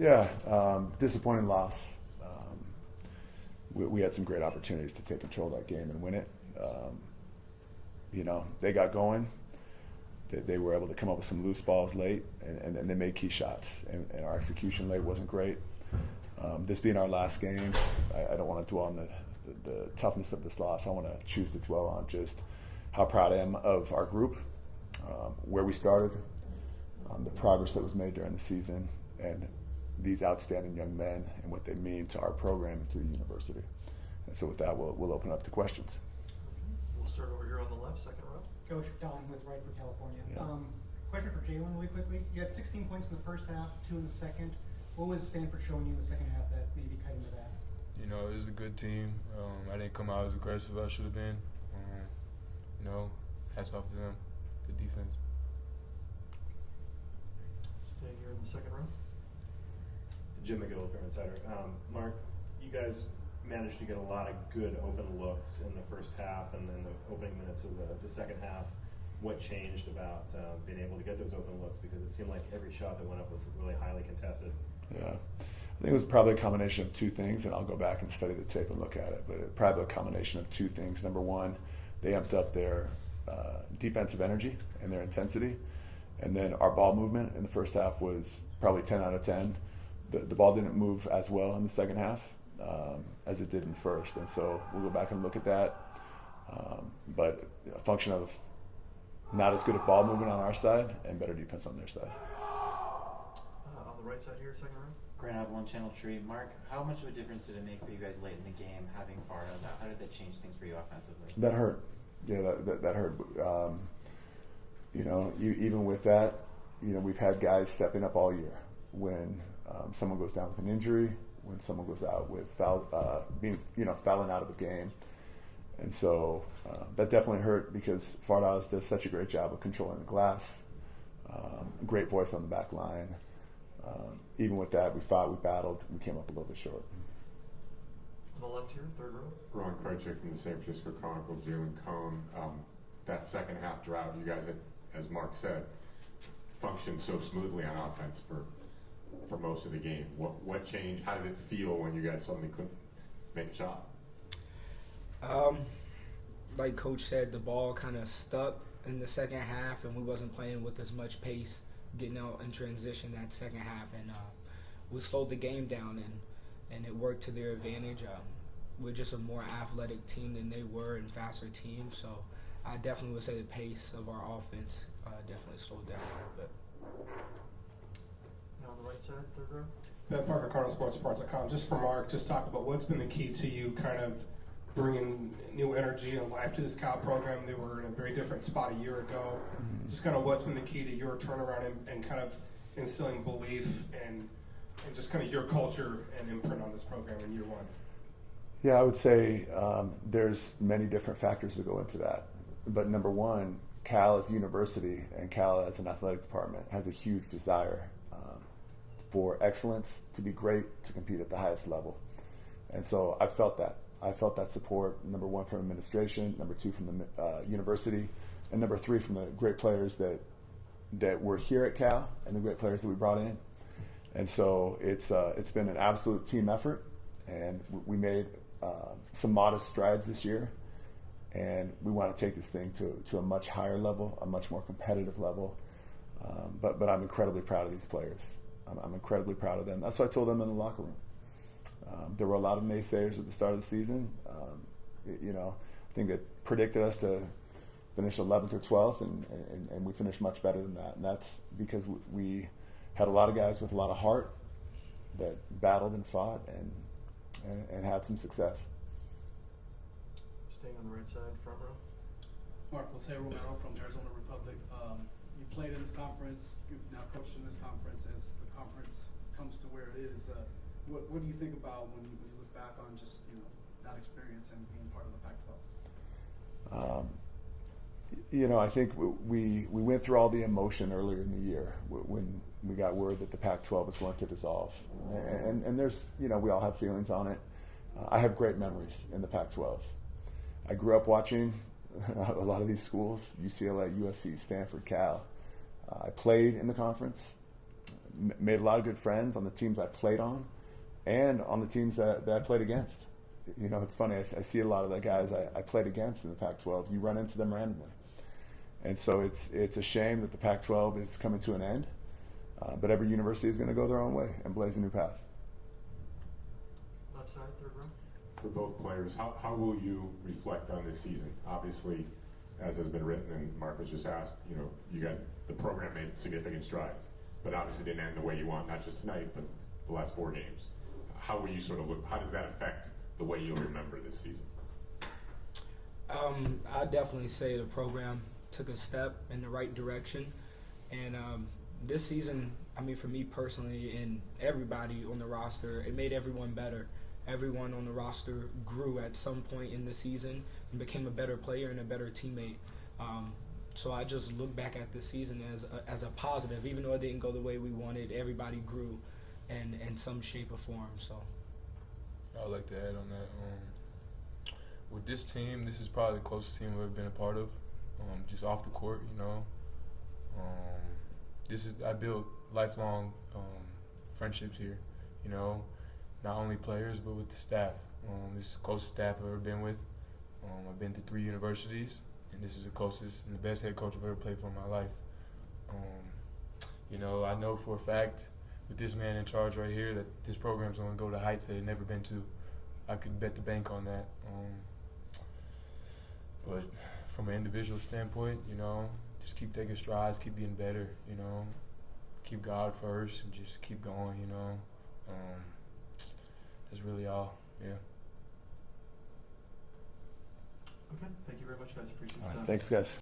Yeah, disappointing loss. We had some great opportunities to take control of that game and win it. They got going. They were able to come up with some loose balls late, and they made key shots. And our execution late wasn't great. This being our last game, I don't want to dwell on the toughness of this loss. I want to choose to dwell on just how proud I am of our group, where we started, the progress that was made during the season, and these outstanding young men and what they mean to our program and to the university. And so with that, we'll open up to questions. We'll start over here on the left, second row. Coach Don with Right for California. Yeah. Question for Jaylon really quickly. You had 16 points in the first half, 2 in the second. What was Stanford showing you in the second half that maybe cut into that? It was a good team. I didn't come out as aggressive as I should have been. Hats off to them. Good defense. Staying here in the second row. Jim McGill, Parent Insider. Mark, you guys managed to get a lot of good open looks in the first half and then the opening minutes of the second half. What changed about being able to get those open looks? Because it seemed like every shot that went up was really highly contested. Yeah, I think it was probably a combination of two things, and I'll go back and study the tape and look at it, but it probably a combination of two things. Number one, they amped up their defensive energy and their intensity, and then our ball movement in the first half was probably 10 out of 10. The ball didn't move as well in the second half as it did in the first, and so we'll go back and look at that. But a function of not as good of ball movement on our side and better defense on their side. On the right side here, second row. Grand Avalon Channel Tree. Mark, how much of a difference did it make for you guys late in the game having Farda? How did that change things for you offensively? That hurt. Yeah, that hurt. Even with that, we've had guys stepping up all year. When someone goes down with an injury, when someone goes out with fouling out of a game. And so that definitely hurt because Fardas does such a great job of controlling the glass. Great voice on the back line. Even with that, we fought, we battled, we came up a little bit short. On the left here, third row. Ron Krejcik from the San Francisco Chronicle, Jalen Cone. That second half drought, you guys had, as Mark said, functioned so smoothly on offense for most of the game. What changed? How did it feel when you guys suddenly couldn't make a shot? Like Coach said, the ball kind of stuck in the second half, and we wasn't playing with as much pace, getting out in transition that second half, and we slowed the game down, and it worked to their advantage. We're just a more athletic team than they were and faster team, so I definitely would say the pace of our offense definitely slowed down a little bit. Now on the right side, third row. Ben Parker, CardinalSports.com. Just for Mark, just talk about what's been the key to you kind of bringing new energy and life to this Cal program. They were in a very different spot a year ago. Just kind of what's been the key to your turnaround and kind of instilling belief and just kind of your culture and imprint on this program in year one? Yeah, I would say there's many different factors that go into that. But number one, Cal as a university and Cal as an athletic department has a huge desire for excellence, to be great, to compete at the highest level. And so I felt that. I felt that support, number one, from administration, number two, from the university, and number three, from the great players that were here at Cal and the great players that we brought in. And so it's been an absolute team effort, and we made some modest strides this year, and we want to take this thing to a much higher level, a much more competitive level. But I'm incredibly proud of these players. I'm incredibly proud of them. That's what I told them in the locker room. There were a lot of naysayers at the start of the season. I think that predicted us to finish 11th or 12th, and we finished much better than that. And that's because we had a lot of guys with a lot of heart that battled and fought and had some success. Staying on the right side, front row. Mark Jose Romero from Arizona Republic. You played in this conference. You've now coached in this conference. As the conference comes to where it is, what do you think about when you look back on just that experience and being part of the Pac-12? I think we went through all the emotion earlier in the year when we got word that the Pac-12 was going to dissolve, and there's we all have feelings on it. I have great memories in the Pac-12. I grew up watching a lot of these schools: UCLA, USC, Stanford, Cal. I played in the conference. made a lot of good friends on the teams I played on, and on the teams that I played against. You know, it's funny. I see a lot of the guys I played against in the Pac-12. You run into them randomly, and so it's a shame that the Pac-12 is coming to an end. But every university is going to go their own way and blaze a new path. Left side, third row. For both players, how will you reflect on this season? Obviously, as has been written and Mark was just asked, you know, the program made significant strides, but obviously didn't end the way you want, not just tonight, but the last 4 games. How will you sort of look? How does that affect the way you'll remember this season? I definitely say the program took a step in the right direction, and this season, I mean, for me personally and everybody on the roster, it made everyone better. Everyone on the roster grew at some point in the season and became a better player and a better teammate. So I just look back at this season as a positive. Even though it didn't go the way we wanted, everybody grew in some shape or form. So I would like to add on that. With this team, this is probably the closest team I've ever been a part of. Just off the court, you know. I built lifelong friendships here, you know, not only players but with the staff. This is the closest staff I've ever been with. I've been to 3 universities, and this is the closest and the best head coach I've ever played for in my life. You know, I know for a fact with this man in charge right here that this program's going to go to heights that it's never been to. I could bet the bank on that. But from an individual standpoint, you know, just keep taking strides, keep being better, you know, keep God first and just keep going, you know. That's really all, yeah. Okay, thank you very much, guys. Appreciate your All right, time. thanks, guys.